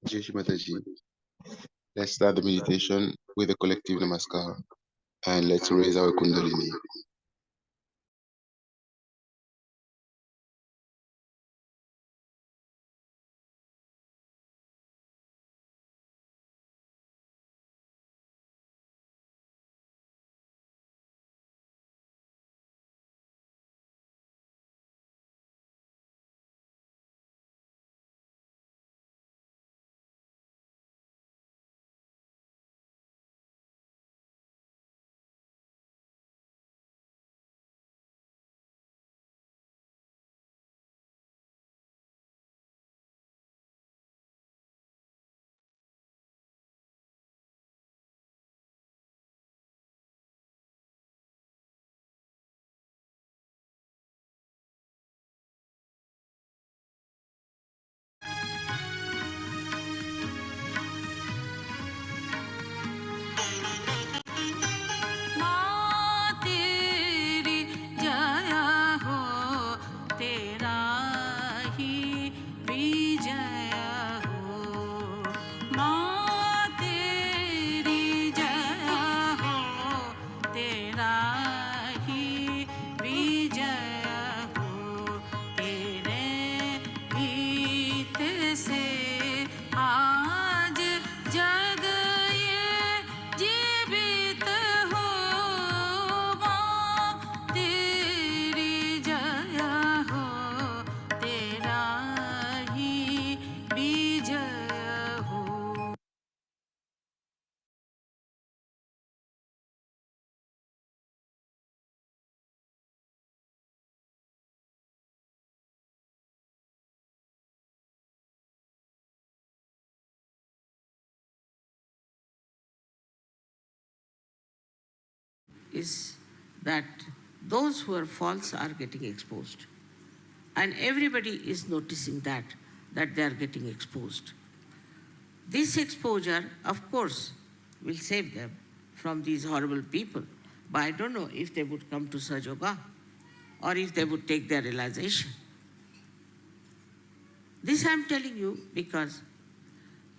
Jai Shri Mataji. Let's start the meditation with a collective namaskar and let's raise our kundalini. Is that those who are false are getting exposed. And everybody is noticing that they are getting exposed. This exposure, of course, will save them from these horrible people. But I don't know if they would come to Sahaja or if they would take their realization. This I am telling you because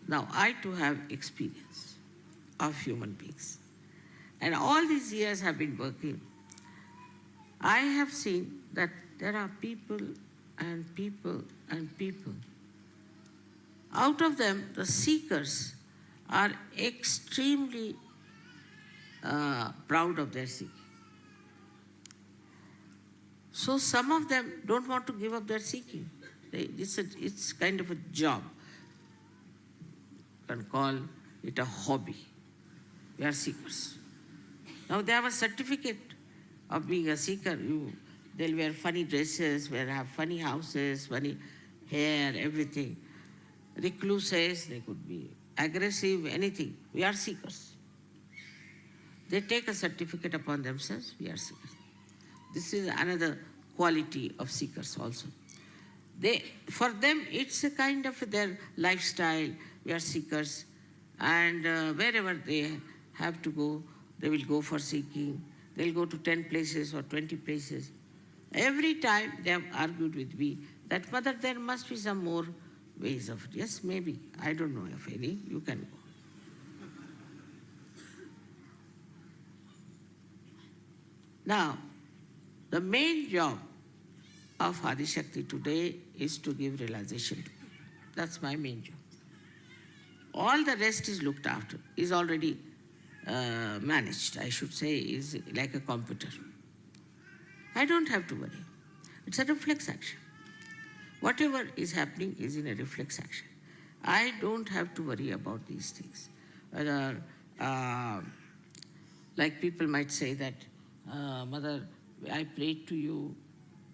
now I too have experience of human beings. And all these years have been working. I have seen that there are people and people and people. Out of them, the seekers are extremely proud of their seeking. So some of them don't want to give up their seeking. It's kind of a job. You can call it a hobby. We are seekers. Now they have a certificate of being a seeker. They'll wear funny dresses, they'll have funny houses, funny hair, everything. Recluses, they could be aggressive, anything. We are seekers. They take a certificate upon themselves, we are seekers. This is another quality of seekers also. For them, it's a kind of their lifestyle. We are seekers. And wherever they have to go, they will go for seeking. They'll go to 10 places or 20 places. Every time they have argued with me that, Mother, there must be some more ways of it. Yes, maybe. I don't know of any. You can go. Now, the main job of Adishakti today is to give realization to people. That's my main job. All the rest is looked after, is already managed, I should say, is like a computer. I don't have to worry. It's a reflex action. Whatever is happening is in a reflex action. I don't have to worry about these things. Whether, like people might say that, Mother, I prayed to you,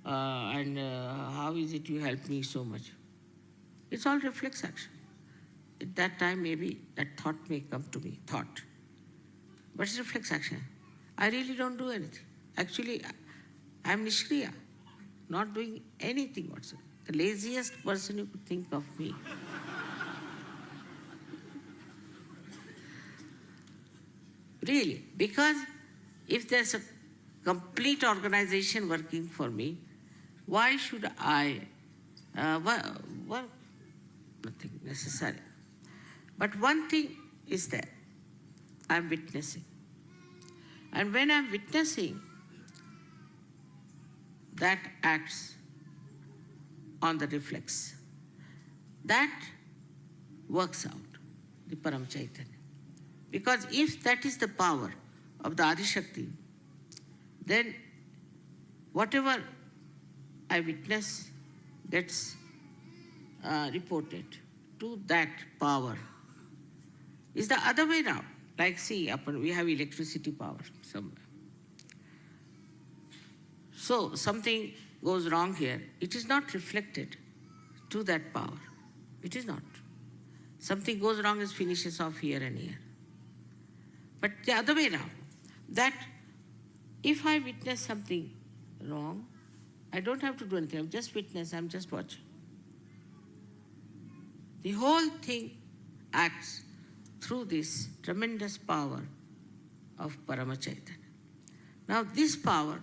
and how is it you helped me so much? It's all reflex action. At that time, maybe that thought may come to me, thought. But it's reflex action. I really don't do anything. Actually, I'm Nishkriya, not doing anything whatsoever. The laziest person you could think of me. Really, because if there's a complete organization working for me, why should I work? Nothing necessary. But one thing is there, I'm witnessing. And when I'm witnessing, that acts on the reflex. That works out, the Paramchaitanya. Because if that is the power of the Adishakti, then whatever I witness gets reported to that power. Is the other way round. Like see, we have electricity power somewhere. So something goes wrong here, it is not reflected to that power. It is not. Something goes wrong, it finishes off here and here. But the other way around, that if I witness something wrong, I don't have to do anything, I'm just witness, I'm just watching. The whole thing acts through this tremendous power of Paramchaitanya. Now this power,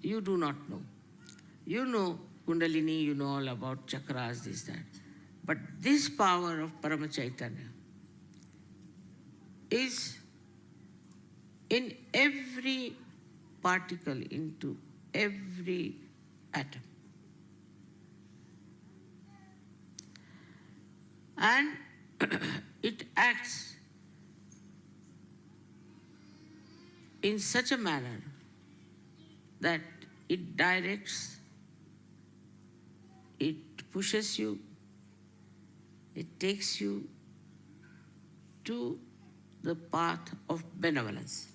you do not know. You know Kundalini, you know all about chakras, this, that. But this power of Paramchaitanya is in every particle, into every atom. And it acts in such a manner that it directs, it pushes you, it takes you to the path of benevolence.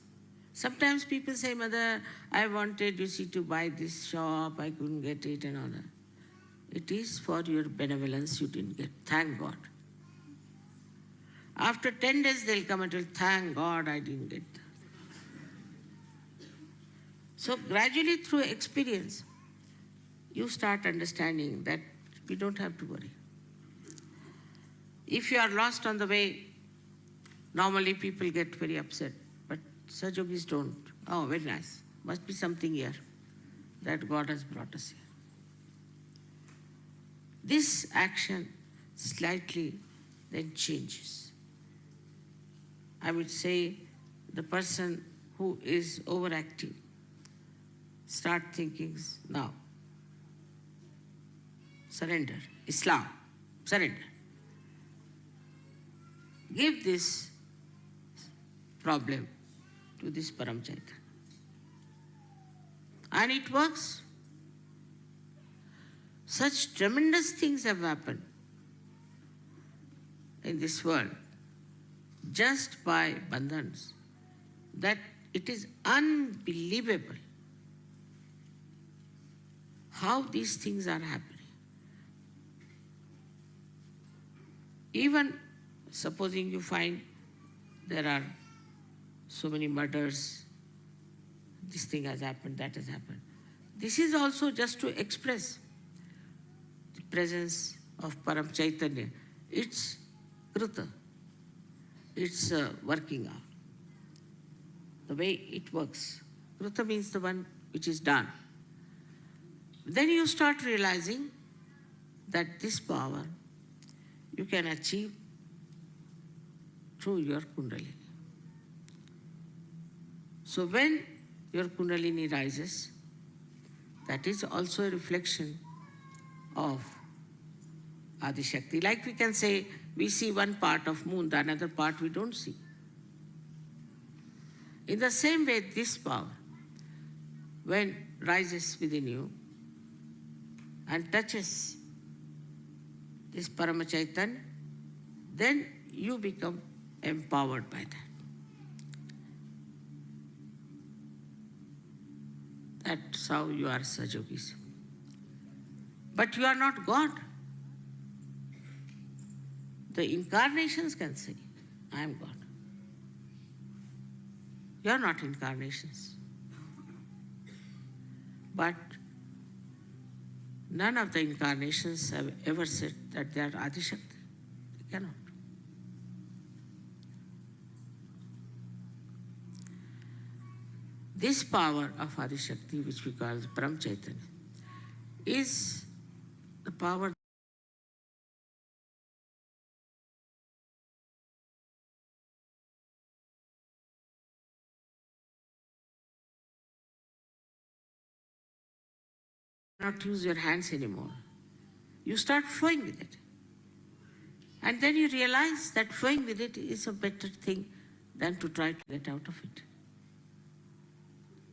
Sometimes people say, Mother, I wanted, you see, to buy this shop, I couldn't get it and all that. It is for your benevolence you didn't get. Thank God. After 10 days they'll come and tell, thank God I didn't get that. So gradually through experience, you start understanding that we don't have to worry. If you are lost on the way, normally people get very upset, but Sajogis don't. Oh, very nice. Must be something here that God has brought us here. This action slightly then changes. I would say the person who is overactive start thinking now. Surrender. Islam. Surrender. Give this problem to this Paramchaitanya. And it works. Such tremendous things have happened in this world just by bandhans that it is unbelievable how these things are happening. Even supposing you find there are so many murders, this thing has happened, that has happened. This is also just to express the presence of Paramchaitanya. It's Kruta. It's working out. The way it works. Kruta means the one which is done. Then you start realizing that this power you can achieve through your Kundalini. So when your Kundalini rises, that is also a reflection of Adishakti. Like we can say, we see one part of moon, the another part we don't see. In the same way, this power, when rises within you and touches this Paramchaitanya, then you become empowered by that. That's how you are Sajogis. But you are not God. The incarnations can say, I am God. You are not incarnations. But none of the incarnations have ever said that they are Adishakti. They cannot. This power of Adishakti, which we call Paramchaitanya, is the power not use your hands anymore. You start flowing with it. And then you realize that flowing with it is a better thing than to try to get out of it.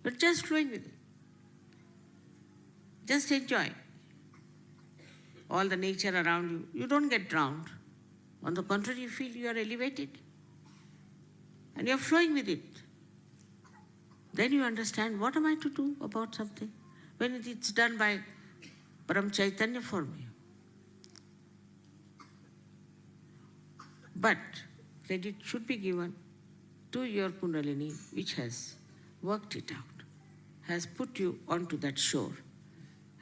But just flowing with it. Just enjoy all the nature around you. You don't get drowned. On the contrary, you feel you are elevated. And you're flowing with it. Then you understand, what am I to do about something when it's done by Paramchaitanya for me? But credit should be given to your Kundalini, which has worked it out, has put you onto that shore,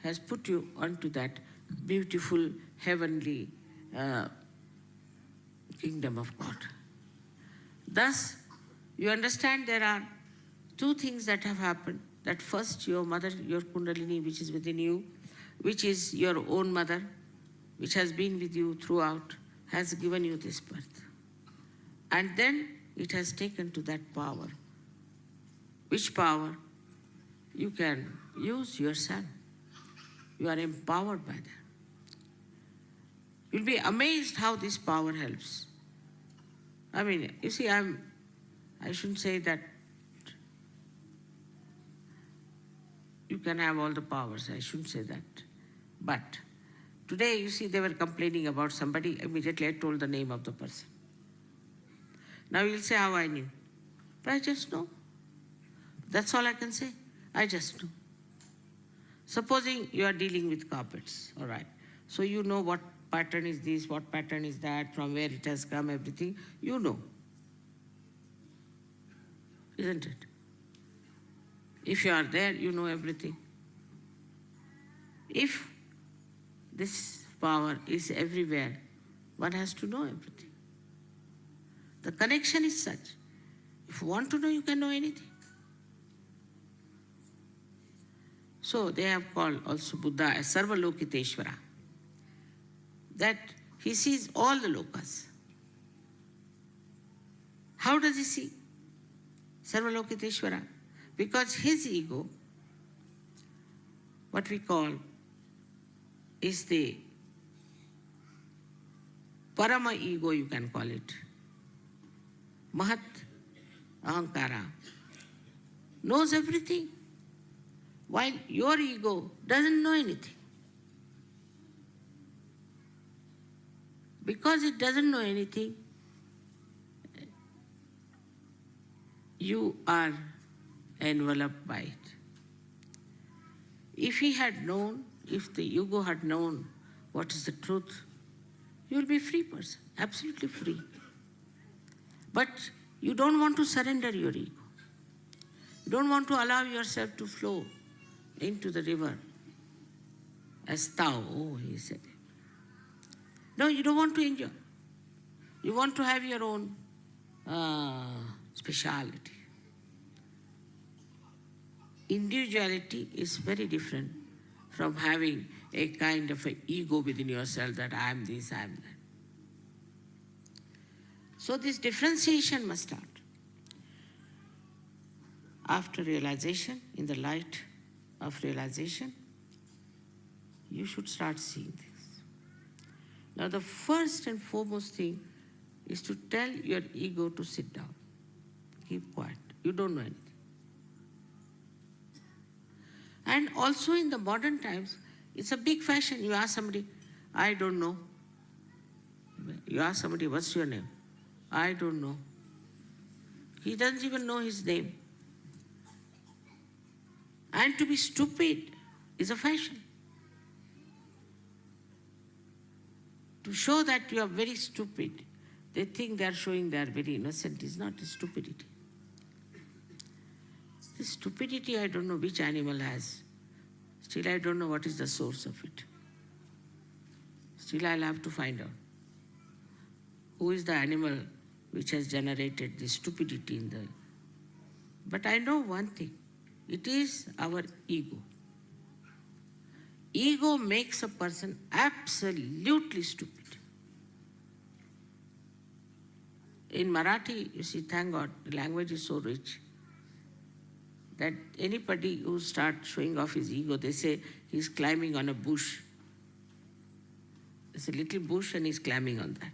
has put you onto that beautiful heavenly kingdom of God. Thus, you understand there are two things that have happened. That first, your mother, your Kundalini, which is within you, which is your own mother, which has been with you throughout, has given you this birth. And then it has taken to that power, which power you can use yourself. You are empowered by that. You'll be amazed how this power helps. I mean, you see, I shouldn't say that you can have all the powers. I shouldn't say that. But today, you see, they were complaining about somebody. Immediately, I told the name of the person. Now you'll say how I knew. But I just know. That's all I can say. I just know. Supposing you are dealing with carpets, all right. So you know what pattern is this, what pattern is that, from where it has come, everything. You know. Isn't it? If you are there, you know everything. If this power is everywhere, one has to know everything. The connection is such. If you want to know, you can know anything. So they have called also Buddha as Sarvalokiteshvara. That he sees all the lokas. How does he see Sarvalokiteshvara? Because his ego, what we call, is the Parama ego, you can call it. Mahat Ahankara knows everything, while your ego doesn't know anything. Because it doesn't know anything, you are enveloped by it. If he had known, if the ego had known what is the truth, you will be a free person, absolutely free. But you don't want to surrender your ego. You don't want to allow yourself to flow into the river as thou, oh, he said. No, you don't want to enjoy. You want to have your own speciality. Individuality is very different from having a kind of an ego within yourself that I am this, I am that. So this differentiation must start. After realization, in the light of realization, you should start seeing this. Now the first and foremost thing is to tell your ego to sit down. Keep quiet. You don't know anything. And also in the modern times, it's a big fashion. You ask somebody, I don't know. You ask somebody, what's your name? I don't know. He doesn't even know his name. And to be stupid is a fashion. To show that you are very stupid, they think they are showing they are very innocent. It's not a stupidity. This stupidity, I don't know which animal has. Still, I don't know what is the source of it. Still, I'll have to find out. Who is the animal which has generated this stupidity in the... But I know one thing. It is our ego. Ego makes a person absolutely stupid. In Marathi, you see, thank God, the language is so rich. that anybody who starts showing off his ego, they say he's climbing on a bush. There's a little bush and he's climbing on that.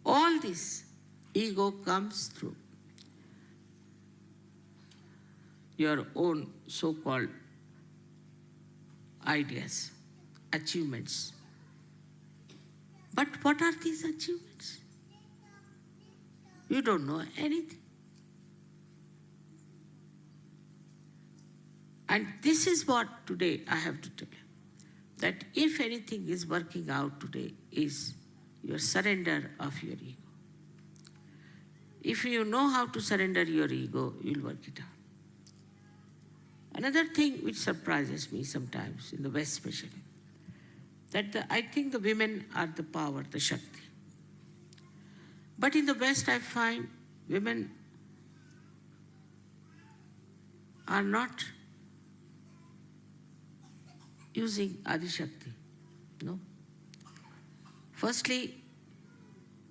All this ego comes through your own so-called ideas, achievements. But what are these achievements? You don't know anything. And this is what today I have to tell you, that if anything is working out today is your surrender of your ego. If you know how to surrender your ego, you'll work it out. Another thing which surprises me sometimes, in the West especially, that I think the women are the power, the Shakti. But in the West I find women are not using Adi Shakti. No. Firstly,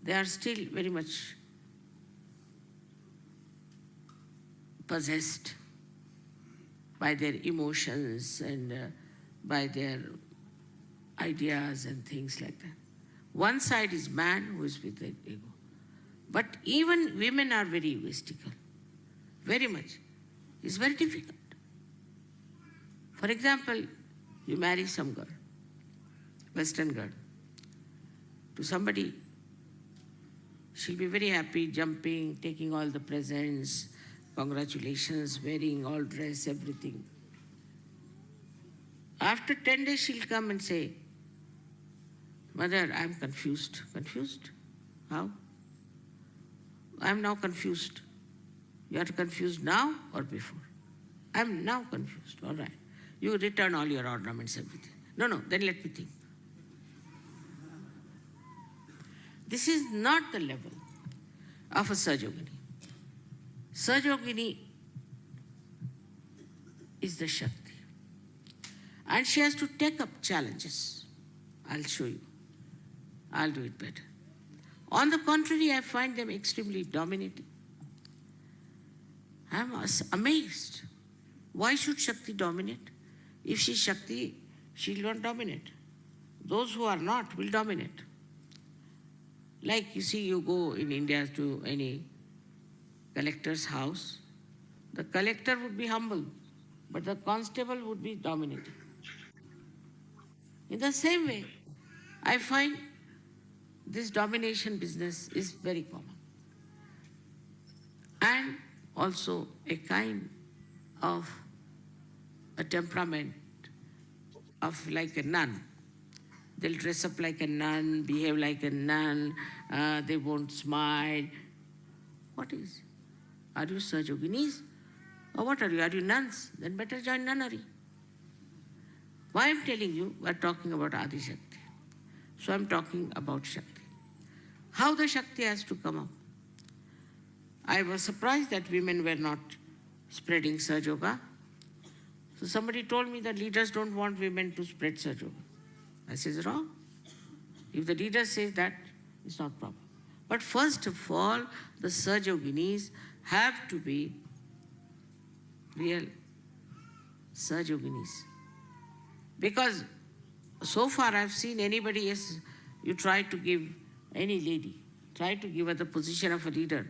they are still very much possessed by their emotions and by their ideas and things like that. One side is man who is with their ego. But even women are very egoistical, very much. It's very difficult. For example, you marry some girl, Western girl, to somebody, she'll be very happy, jumping, taking all the presents, congratulations, wearing all dress, everything. After 10 days, she'll come and say, Mother, I'm confused. Confused? How? I'm now confused. You are confused now or before? I'm now confused. All right. You return all your ornaments, everything. No, then let me think. This is not the level of a Sajogini. Sajogini is the Shakti. And she has to take up challenges. I'll show you. I'll do it better. On the contrary, I find them extremely dominating. I'm amazed. Why should Shakti dominate? If she's Shakti, she'll not dominate. Those who are not will dominate. Like you see, you go in India to any collector's house, the collector would be humble, but the constable would be dominating. In the same way, I find this domination business is very common. And also a kind of a temperament of like a nun. They'll dress up like a nun, behave like a nun, they won't smile. What is? Are you Sahajoginis? Or what are you? Are you nuns? Then better join nunnery. Why I'm telling you, we're talking about Adi Shakti. So I'm talking about Shakti. How the Shakti has to come up. I was surprised that women were not spreading Sahaja Yoga. So somebody told me that leaders don't want women to spread Sahaja Yoga. I said, wrong. If the leader says that, it's not problem. But first of all, the Sahaja Yoginis have to be real Sahaja Yoginis. Because so far I've seen anybody else, you try to give any lady, try to give her the position of a leader,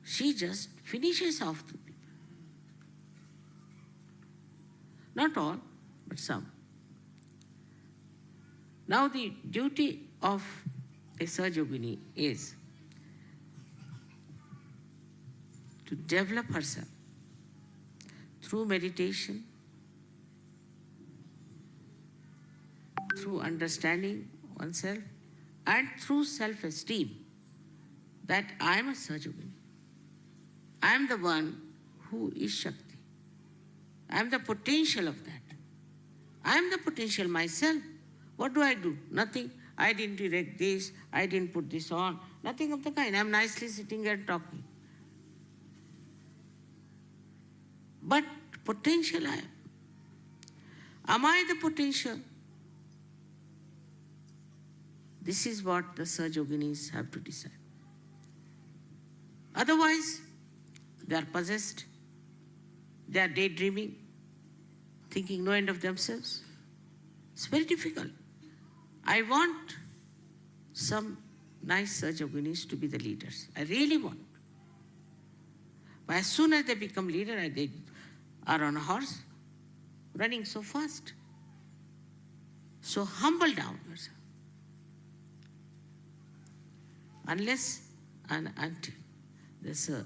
she just finishes off the people. Not all, but some. Now the duty of a Sahajogini is to develop herself through meditation, through understanding oneself, and through self-esteem that I am a Sahajogini. I am the one who is Shakti. I am the potential of that. I am the potential myself. What do? Nothing. I didn't erect this, I didn't put this on, nothing of the kind. I'm nicely sitting here talking. But potential I am. Am I the potential? This is what the Sahajoginis have to decide. Otherwise, They are possessed. They are daydreaming, thinking no end of themselves. It's very difficult. I want some nice Sahaja to be the leaders. I really want. But as soon as they become leader, they are on a horse, running so fast. So humble down yourself. Unless and until there's a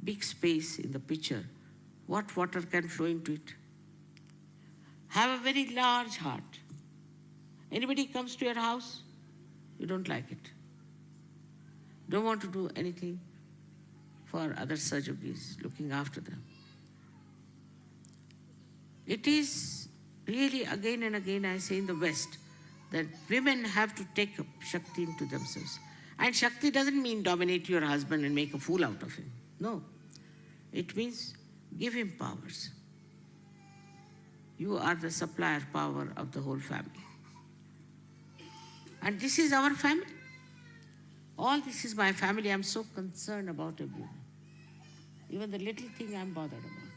big space in the pitcher, what water can flow into it? Have a very large heart. Anybody comes to your house, you don't like it. Don't want to do anything for other Sahajogis, looking after them. It is really again and again I say in the West that women have to take up Shakti into themselves. And Shakti doesn't mean dominate your husband and make a fool out of him. No. It means give him powers. You are the supplier power of the whole family. And this is our family. All this is my family. I'm so concerned about everyone. Even the little thing I'm bothered about.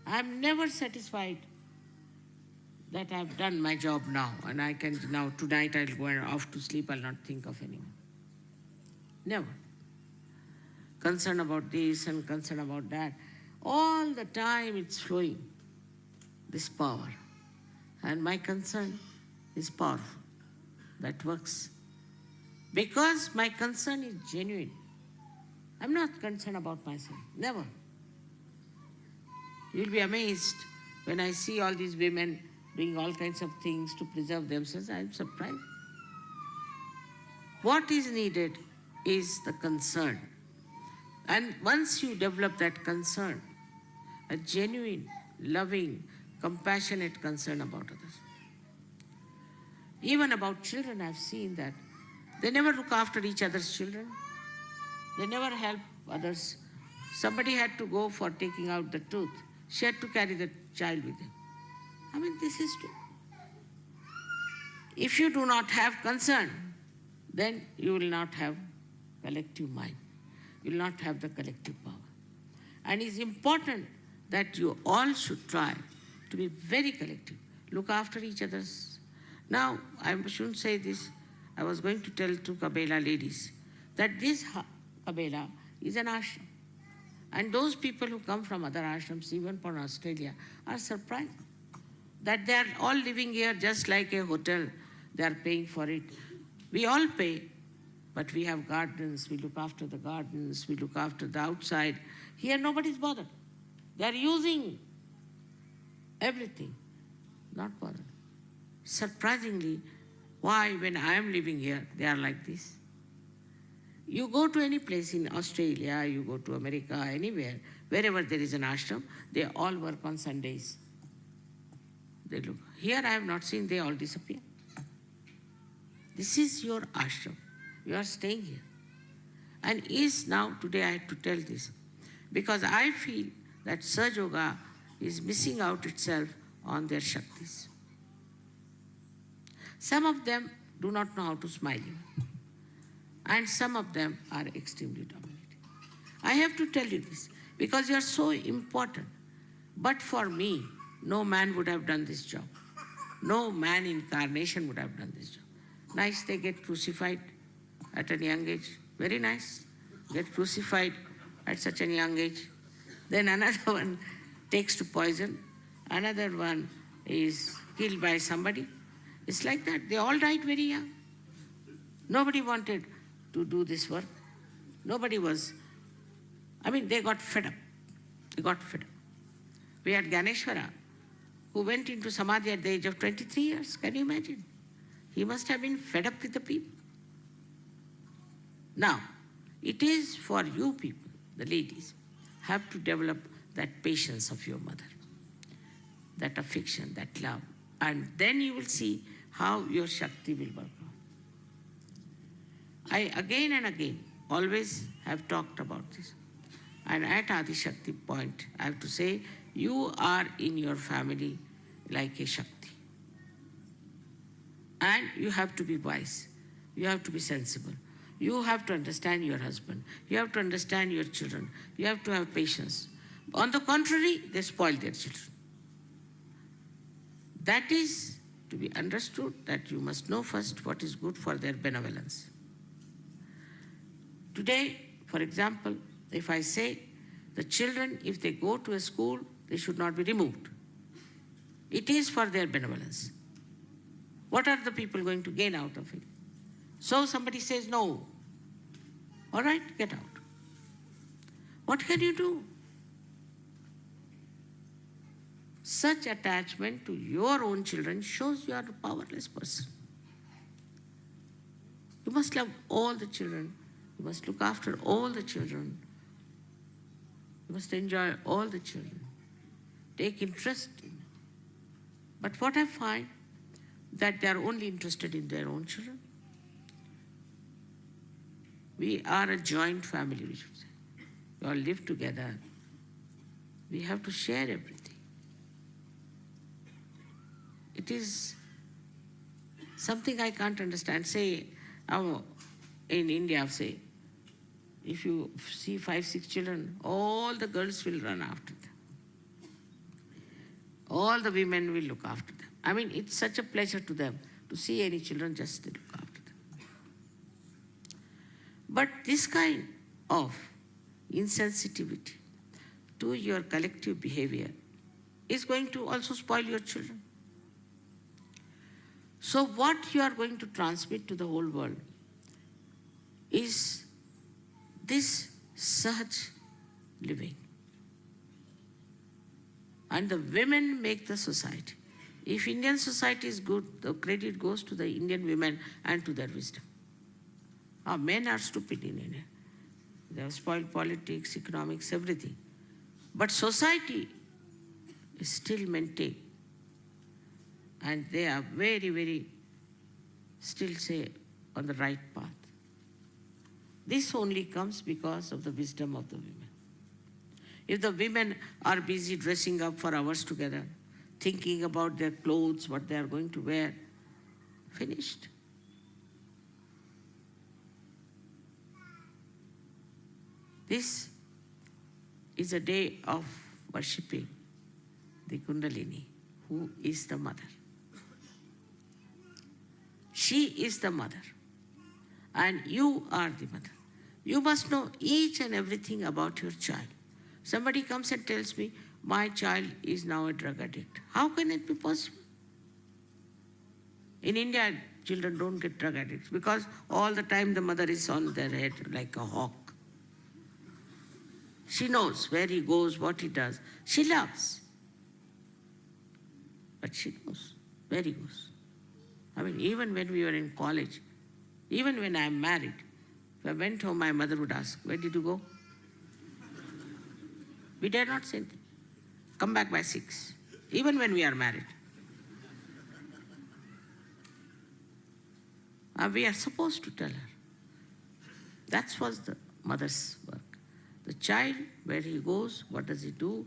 I'm never satisfied that I've done my job now and I can now, tonight I'll go off to sleep, I'll not think of anyone. Never. Concern about this and concern about that. All the time it's flowing, this power. And my concern is powerful. That works. Because my concern is genuine. I'm not concerned about myself. Never. You'll be amazed when I see all these women doing all kinds of things to preserve themselves. I'm surprised. What is needed is the concern. And once you develop that concern, a genuine, loving, compassionate concern about others. Even about children, I've seen that. They never look after each other's children. They never help others. Somebody had to go for taking out the tooth. She had to carry the child with him. I mean, this is true. If you do not have concern, then you will not have collective mind. You will not have the collective power. And it's important that you all should try to be very collective. Look after each other's. Now, I shouldn't say this. I was going to tell two Kabela ladies that this Kabela is an ashram. And those people who come from other ashrams, even from Australia, are surprised that they are all living here just like a hotel. They are paying for it. We all pay, but we have gardens. We look after the gardens. We look after the outside. Here, nobody's bothered. They are using everything, not bothered. Surprisingly, why, when I am living here, they are like this? You go to any place in Australia, you go to America, anywhere, wherever there is an ashram, they all work on Sundays. They look. Here I have not seen, they all disappear. This is your ashram. You are staying here. And is now, today I had to tell this, because I feel that Sahaja Yoga is missing out itself on their Shaktis. Some of them do not know how to smile. And some of them are extremely dominating. I have to tell you this because you are so important. But for me, no man would have done this job. No man incarnation would have done this job. Nice, they get crucified at a young age. Very nice. Get crucified at such a young age. Then another one takes to poison. Another one is killed by somebody. It's like that. They all died very young. Nobody wanted to do this work. Nobody was, they got fed up. They got fed up. We had Ganeshwara, who went into Samadhi at the age of 23 years. Can you imagine? He must have been fed up with the people. Now, it is for you people, the ladies, have to develop that patience of your mother, that affection, that love, and then you will see how your Shakti will work out. I again and again always have talked about this. And at Adi Shakti point, I have to say, you are in your family like a Shakti. And you have to be wise. You have to be sensible. You have to understand your husband. You have to understand your children. You have to have patience. On the contrary, they spoil their children. That is to be understood, that you must know first what is good for their benevolence. Today, for example, if I say the children, if they go to a school, they should not be removed. It is for their benevolence. What are the people going to gain out of it? So somebody says no. All right, get out. What can you do? Such attachment to your own children shows you are a powerless person. You must love all the children. You must look after all the children. You must enjoy all the children. Take interest in them. But what I find, that they are only interested in their own children. We are a joint family, we should say. We all live together. We have to share everything. It is something I can't understand. Say, in India, say, if you see 5, 6 children, all the girls will run after them. All the women will look after them. I mean, it's such a pleasure to them to see any children, just they look after them. But this kind of insensitivity to your collective behavior is going to also spoil your children. So what you are going to transmit to the whole world is this Sahaja living. And the women make the society. If Indian society is good, the credit goes to the Indian women and to their wisdom. Our men are stupid in India. They have spoiled politics, economics, everything. But society is still maintained. And they are very, very, still say, on the right path. This only comes because of the wisdom of the women. If the women are busy dressing up for hours together, thinking about their clothes, what they are going to wear, finished. This is a day of worshipping the Kundalini, who is the mother. She is the mother, and you are the mother. You must know each and everything about your child. Somebody comes and tells me, my child is now a drug addict. How can it be possible? In India, children don't get drug addicts because all the time the mother is on their head like a hawk. She knows where he goes, what he does. She loves. But she knows where he goes. I mean, even when we were in college, even when I'm married, if I went home, my mother would ask, where did you go? We dare not say anything. Come back by 6, even when we are married. We are supposed to tell her. That was the mother's work. The child, where he goes, what does he do?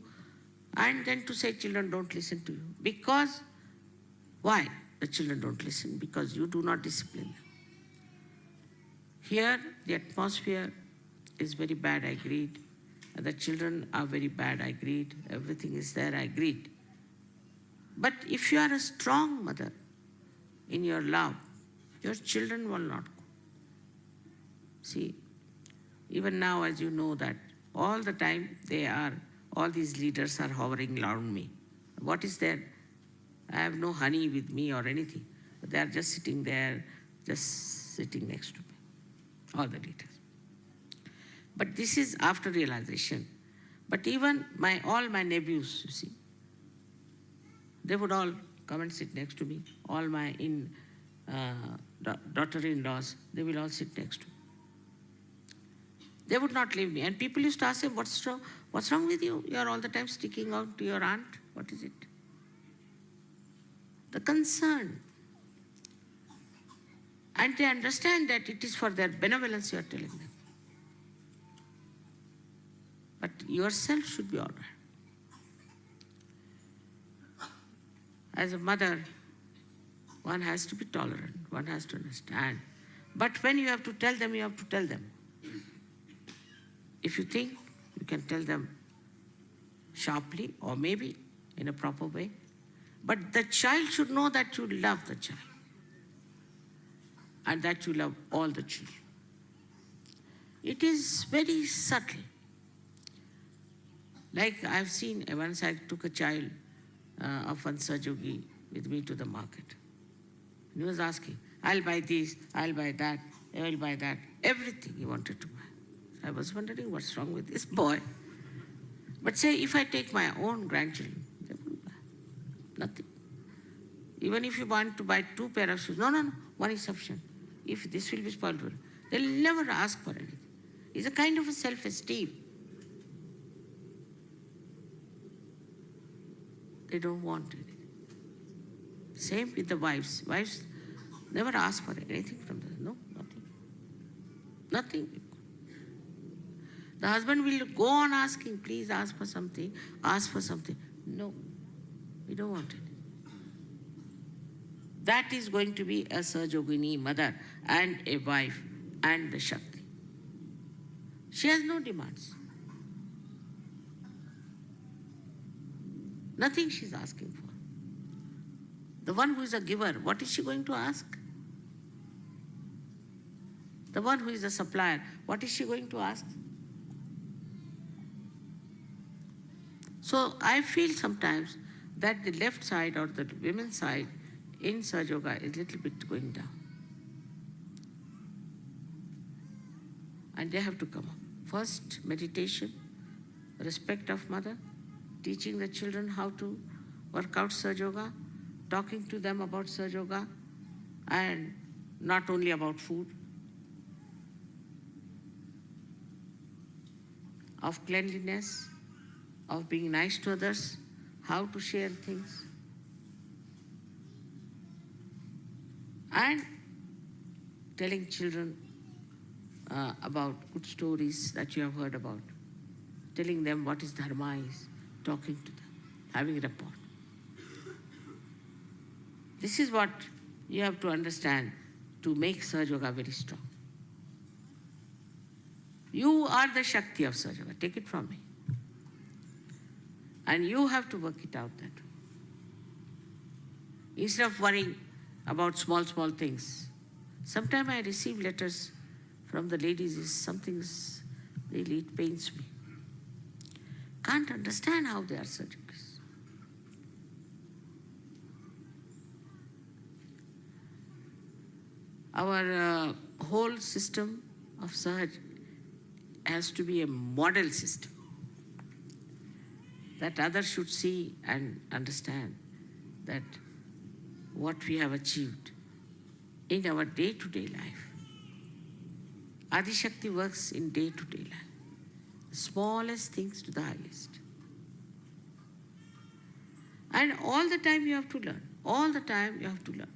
And then to say, children don't listen to you. Because, why the children don't listen? Because you do not discipline them. Here, the atmosphere is very bad, I agreed. And the children are very bad, I agreed. Everything is there, I agreed. But if you are a strong mother in your love, your children will not go. See, even now, as you know that all the time all these leaders are hovering around me. What is there? I have no honey with me or anything. But they are just sitting there, just sitting next to me. All the leaders. But this is after realization. But even all my nephews, you see, they would all come and sit next to me. All my daughter-in-laws, they will all sit next to me. They would not leave me. And people used to ask him, what's wrong with you? You are all the time sticking out to your aunt. What is it? The concern. And they understand that it is for their benevolence you are telling them. But yourself should be all right. As a mother, one has to be tolerant. One has to understand. But when you have to tell them, you have to tell them. If you think, you can tell them sharply or maybe in a proper way. But the child should know that you love the child and that you love all the children. It is very subtle. Like I've seen, once I took a child of one Sahaja with me to the market. And he was asking, I'll buy this, I'll buy that, I will buy that. Everything he wanted to buy. So I was wondering what's wrong with this boy. But say, if I take my own grandchildren, they won't buy nothing. Even if you want to buy 2 pairs of shoes, no, one is sufficient. If this will be spoiled, they'll never ask for anything. It's a kind of a self-esteem. They don't want anything. Same with the wives. Wives never ask for anything from them. No, nothing. Nothing. The husband will go on asking, please ask for something, ask for something. No, we don't want it. That is going to be a Sahajogini mother and a wife and the Shakti. She has no demands. Nothing she's asking for. The one who is a giver, what is she going to ask? The one who is a supplier, what is she going to ask? So I feel sometimes that the left side or the women's side in Sahaja Yoga is a little bit going down. And they have to come up. First, meditation, respect of mother, teaching the children how to work out Sahaja Yoga, talking to them about Sahaja Yoga, and not only about food, of cleanliness, of being nice to others, how to share things, and telling children about good stories that you have heard about, telling them what is dharma is, talking to them, having rapport. This is what you have to understand to make Sahaja Yoga very strong. You are the Shakti of Sahaja Yoga, take it from me. And you have to work it out that way. Instead of worrying about small things. Sometimes I receive letters from the ladies, really, it pains me. Can't understand how they are such yogis. Our whole system of Sahaj has to be a model system that others should see and understand that what we have achieved in our day-to-day life. Adi Shakti works in day-to-day life. The smallest things to the highest. And all the time you have to learn. All the time you have to learn.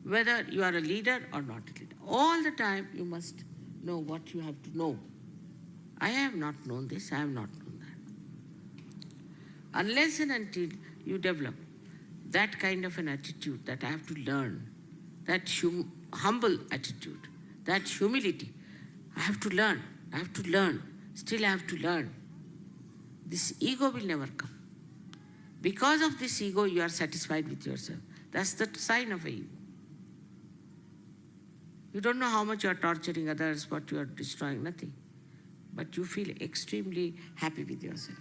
Whether you are a leader or not a leader. All the time you must know what you have to know. I have not known this, I have not known that. Unless and until you develop that kind of an attitude that I have to learn, that humble attitude, that humility, I have to learn, still I have to learn. This ego will never come. Because of this ego, you are satisfied with yourself. That's the sign of an ego. You don't know how much you are torturing others, what you are destroying, nothing. But you feel extremely happy with yourself.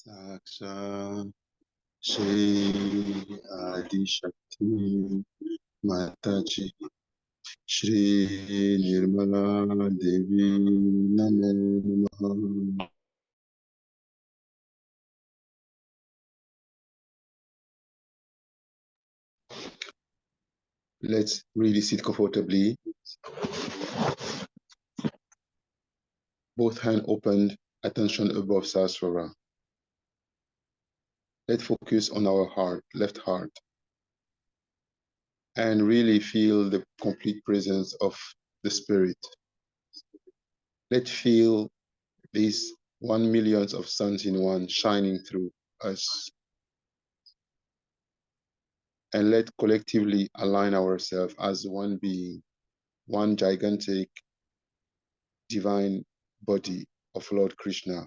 Saksha Shri Adi Shakti Mataji Shri Nirmala Devi Namo Namaha. Let's really sit comfortably. Both hands opened, attention above Sahasrara. Let's focus on our heart, left heart, and really feel the complete presence of the spirit. Let's feel these 1 million of suns in one shining through us. And let collectively align ourselves as one being, one gigantic divine body of Lord Krishna,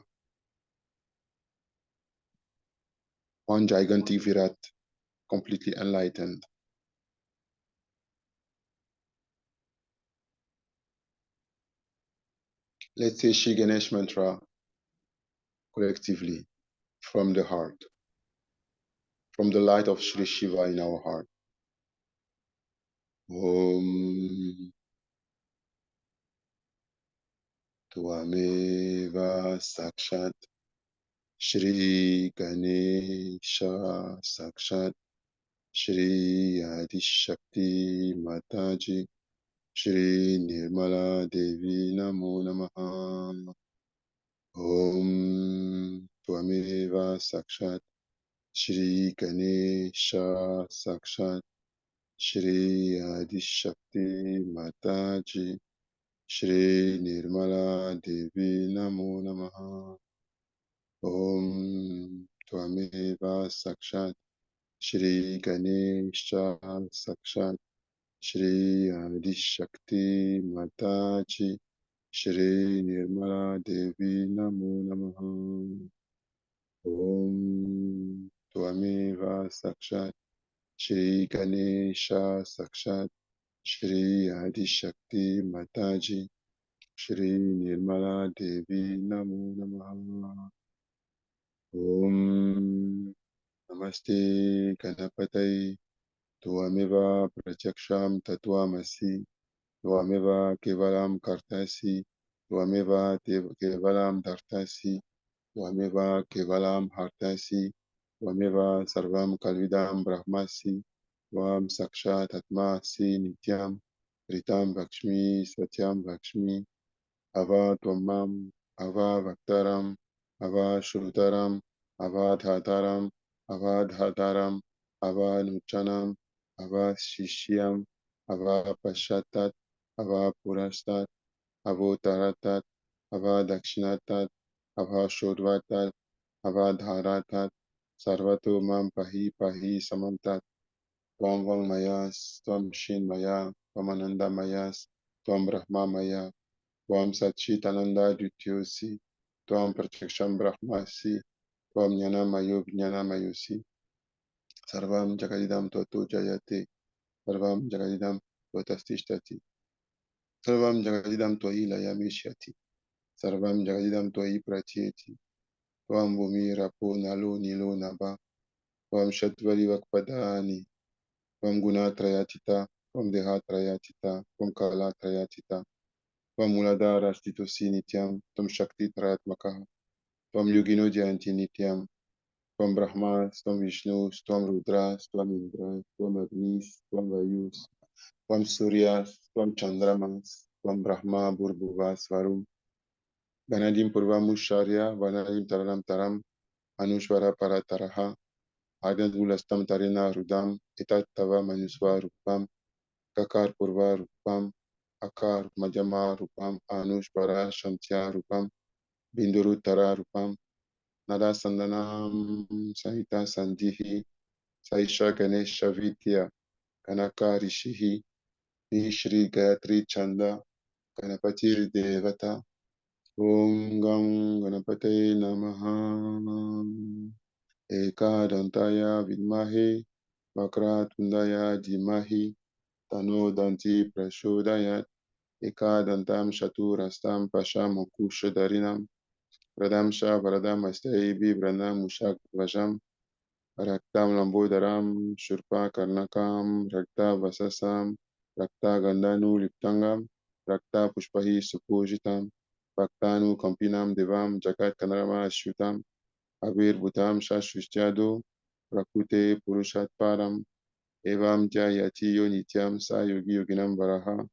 one gigantic Virat, completely enlightened. Let's say Shri Ganesh mantra collectively from the heart, from the light of Shri Shiva in our heart. Om Tvameva Sakshat Shri Ganesha Sakshat Shri Adi Shakti Mataji Shri Nirmala Devi Namo Namaha. Om Tvameva Sakshat Shri Ganesha Sakshat Shri Adi Shakti Mataji Shri Nirmala Devi Namo Namaha. Om Tvameva Sakshat Shri Ganesha Sakshat Shri Adi Shakti Mataji Shri Nirmala Devi Namo Namaha. Om Tvameva Sakshat Shri Ganesha Sakshat Shri Adi Shakti Mataji Shri Nirmala Devi Namo Namaha. Om Namaste Ganapatai Tvameva Pratyaksham Tattvamasi Tvameva Kevalam Kartasi Tvameva Kevalam Dhartasi Tvameva Kevalam Hartasi Tvameva Sarvam Kalvidam Brahmasi Tvam Sakshat Atmasi Nityam Ritam Vakshmi Satyam Vakshmi Ava Tvamam Ava Vaktaram Ava Shrutaram Ava Dhataram Ava Dhataram Ava Nuchanam Ava Shishyam Ava Pashatat Ava Purastat Avotaratat Ava Dakshinatat Ava Shodvatat Ava Dharatat Sarvato Mam Pahi Pahi Samantat Tvam Vang Mayas Tvam Shin Maya Tvam Ananda Mayas Tvam Brahma Maya Tvam Satchitananda Dutyosi Tvam Pratyaksham Brahmasi Tvam Jnana Mayo Jnana Mayosi Sarvam Jagadidam Tvato Jayate Sarvam Jagadidam Tvatastishthati Sarvam Jagadidam Tvayi Layamishyati Sarvam Jagadidam Tvayi Pratyeti Tvam Bhumi Rapo Nalo Nilo Naba Tvam Shatvari Vakpadani Tvam Gunatrayatita Tvam Dehatrayatita Tvam Kalatrayatita Tvam Muladhara Stitosi Nityam Tvam Shakti Trayatmakaha Tvam Yogino Jayanti Nityam Tvam Brahma Tvam Vishnu Tvam Rudra Tvam Indra Tvam Agnis Tvam Vayus Tvam Surya Tvam Chandramas Tvam Brahma Burbhuvas Varum Ganadim Purvamusharya Vanadim Taranam Taram Anushvara Parataraha Agadhulastam Tarina Rudam Itat Tava Manusva Rupam Kakar Purva Rupam Akar Majama Rupam Anushvara Shantya Rupam Binduru Tara Rupam Nada Sandanam Sahita Sandihi Saisha Ganesha Vidya Kanaka Rishihi Shri Gayatri Chanda Ganapati Devata Om Gam Ganapate Namaha Ekadantaya Vidmahe Vakratundaya Dhimahi Tano Danti Prashodayat Ekadantam Shaturastam Pasham Okushadarinam Pradamsha Varadam Astei Vibranam Mushak Vajam Raktam Lambodaram Shurpa Karnakam Rakta Vasasam Rakta Gandanu Liptangam Rakta Pushpahi Supujitam Bhaktanu Kampinam Devam Jagat Kanarama Shutam Abir Bhutam Shashvishyado Prakute Purushat Param Evam Jayati Yonityam Sa Yogi Yoginam Varaha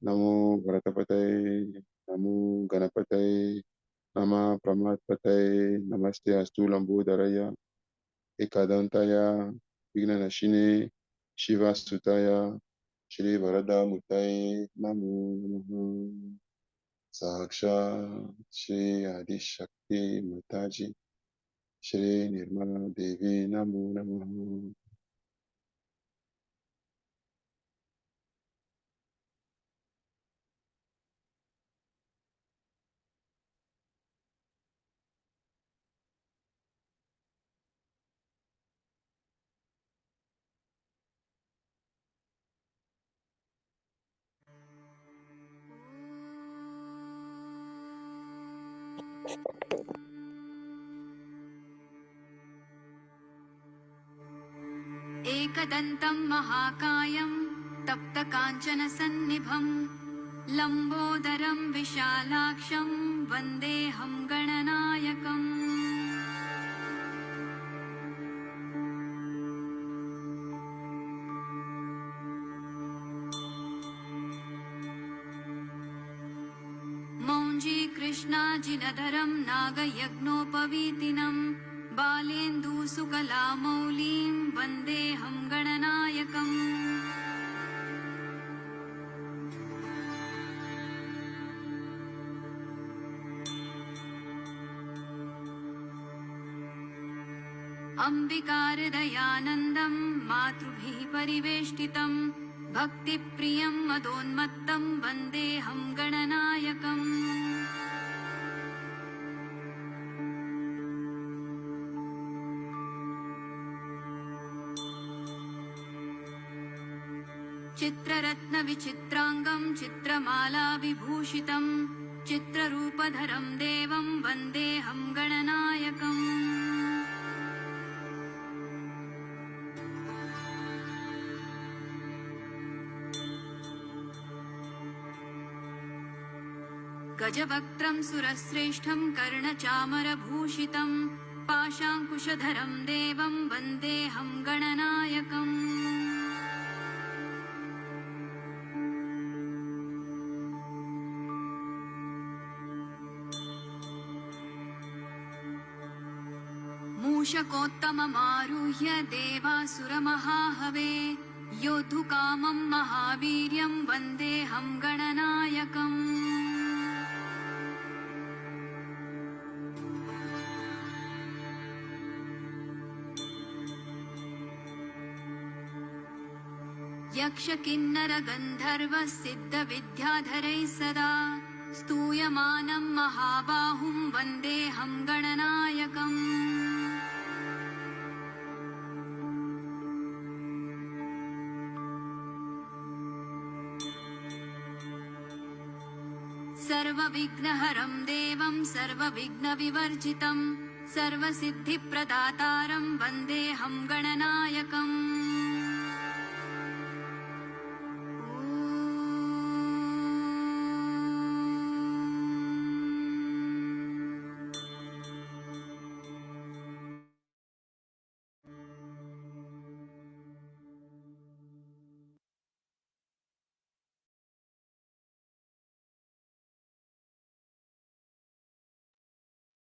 Namo Bharatapataye Namo Ganapataye Nama Pramatpataye Namaste Astu Lambodharaya Ekadantaya Vignanashine Shiva Sutaya Shri Varada Mutaye Namo Sahaja Shri Adi Shakti Mataji Shri Nirmala Devi Namo Namaha. एकदन्तं महाकायं तप्तकाञ्चनसन्निभं लम्बोदरं विशालाक्षं वन्देऽहं गणनायकम् मौञ्जीकृष्णाजिनधरं नागयज्ञोपवीतिनं बालेन्दुसुकलामौलिं वन्देऽहं गणनायकम् अम्बिकारदयानन्दं मातृभिः परिवेष्टितं भक्तिप्रियं मदोन्मत्तं वन्देऽहं गणनायकम् चित्ररत्नविचित्राङ्गं चित्रमालाविभूषितं चित्ररूपधरं देवं वन्देऽहं गणनायकम् गजवक्त्रं सुरश्रेष्ठं कर्णचामरभूषितं पाशाङ्कुशधरं देवं वन्देऽहं गणनायकम् मूषकोत्तममारुह्य देवासुरमहाहवे योद्धुकामं महावीर्यं वन्देऽहं गणनायकम् यक्षकिन्नरगन्धर्वसिद्धविद्याधरैः सदा स्तूयमानं महाबाहुं वन्देऽहं गणनायकम् सर्वविघ्नहरं देवं सर्वविघ्नविवर्जितं सर्वसिद्धिप्रदातारं वन्देऽहं गणनायकम्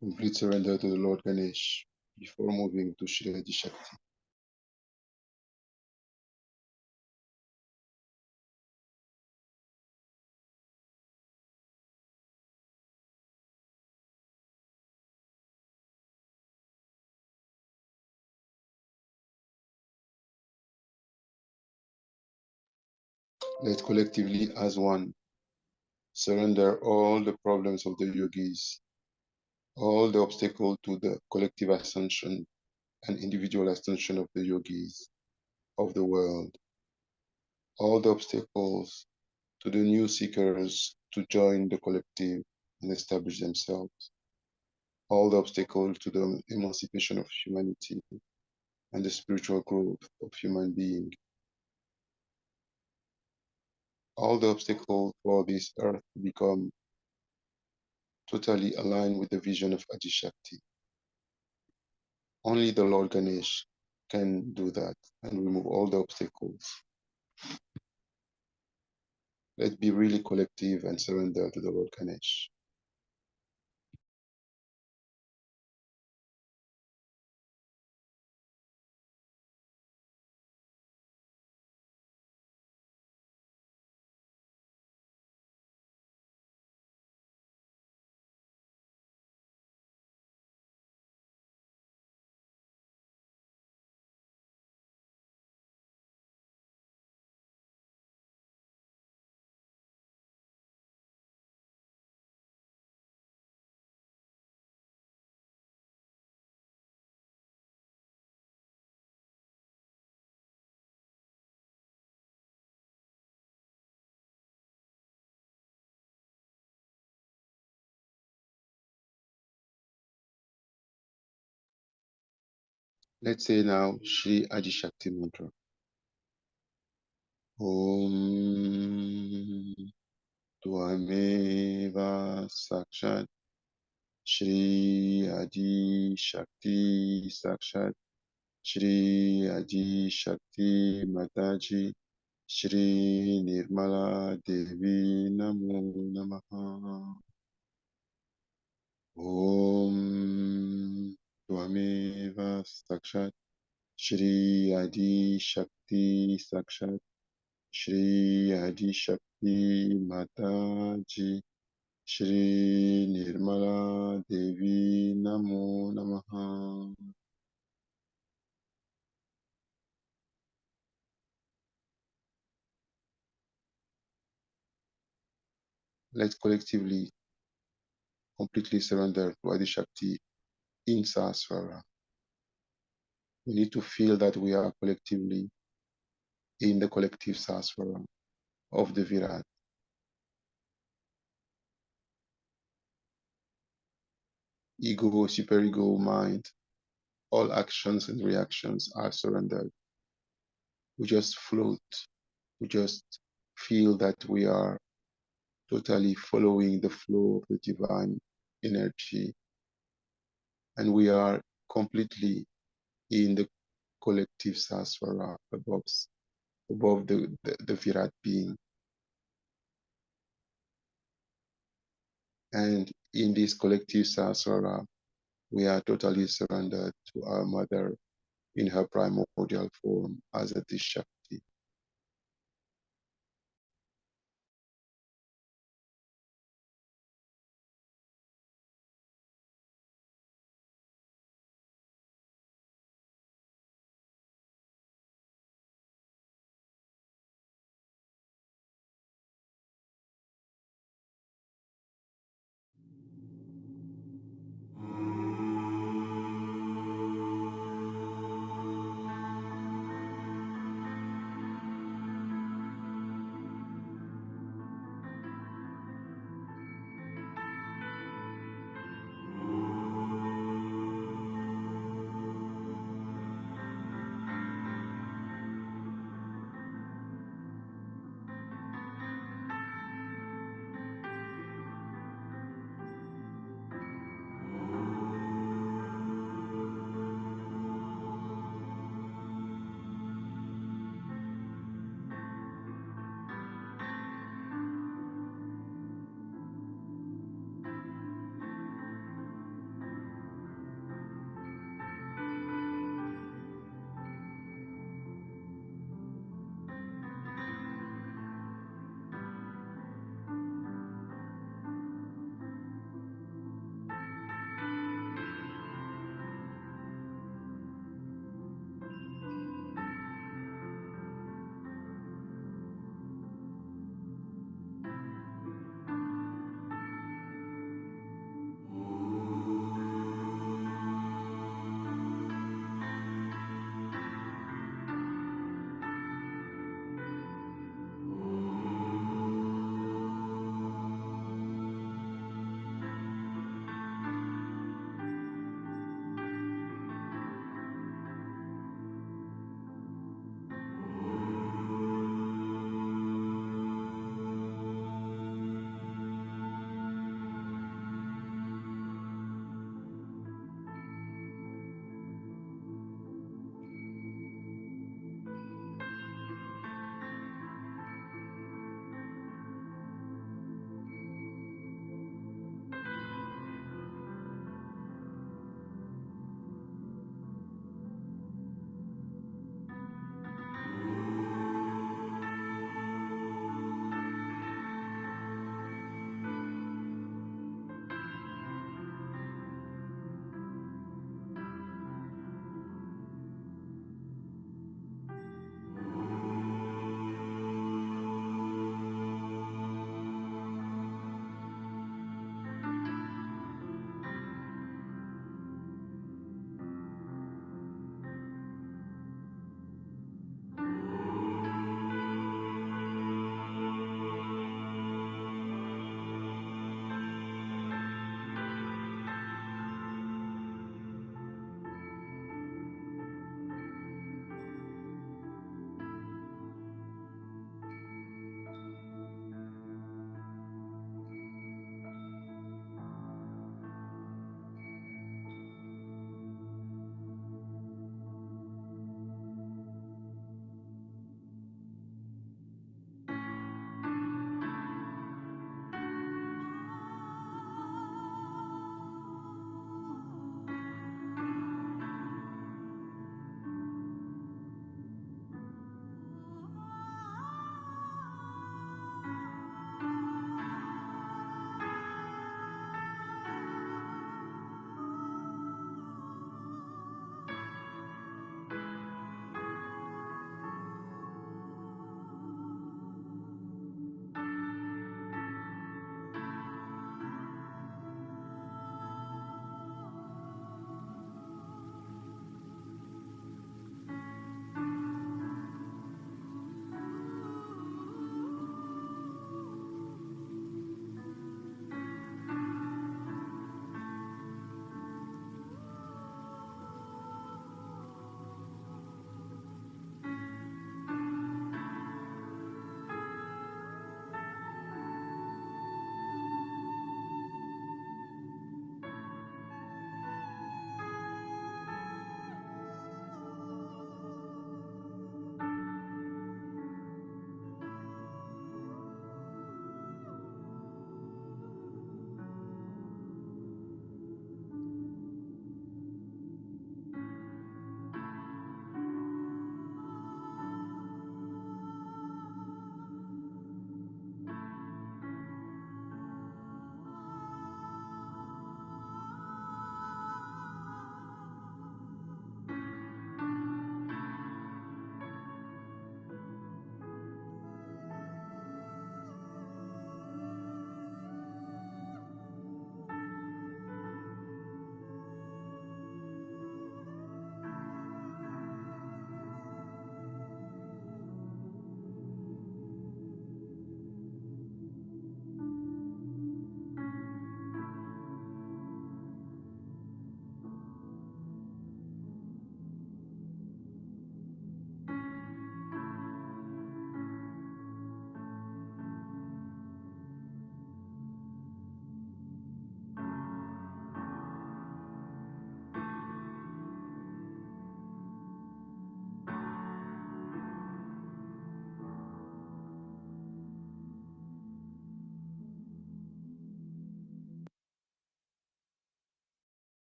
Complete surrender to the Lord Ganesh before moving to Shri Adi Shakti. Let collectively, as one, surrender all the problems of the yogis, all the obstacles to the collective ascension and individual ascension of the yogis of the world, all the obstacles to the new seekers to join the collective and establish themselves, all the obstacles to the emancipation of humanity and the spiritual growth of human being, all the obstacles for this earth to become totally aligned with the vision of Adi Shakti. Only the Lord Ganesh can do that and remove all the obstacles. Let's be really collective and surrender to the Lord Ganesh. Let's say now Shri Adi Shakti mantra. Om Tvameva Sakshat Shri Adi Shakti Sakshat Shri Adi Shakti Mataji Shri Nirmala Devi Namo Namaha. Om Tvameva Sakshat Shri Adi Shakti Sakshat Shri Adi Shakti Mataji Shri Nirmala Devi Namo Namaha. Let's collectively completely surrender to Adi Shakti in Sahasrara. We need to feel that we are collectively in the collective Sahasrara of the Virat. Ego, superego, mind, all actions and reactions are surrendered. We just float. We just feel that we are totally following the flow of the divine energy, and we are completely in the collective Sahasrara above the Virat being. And in this collective Sahasrara, we are totally surrendered to our mother in her primordial form as a Shakti.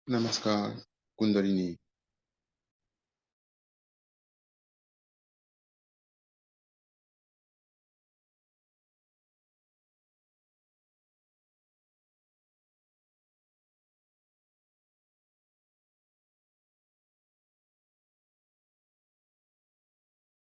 Namaskar, Kundalini.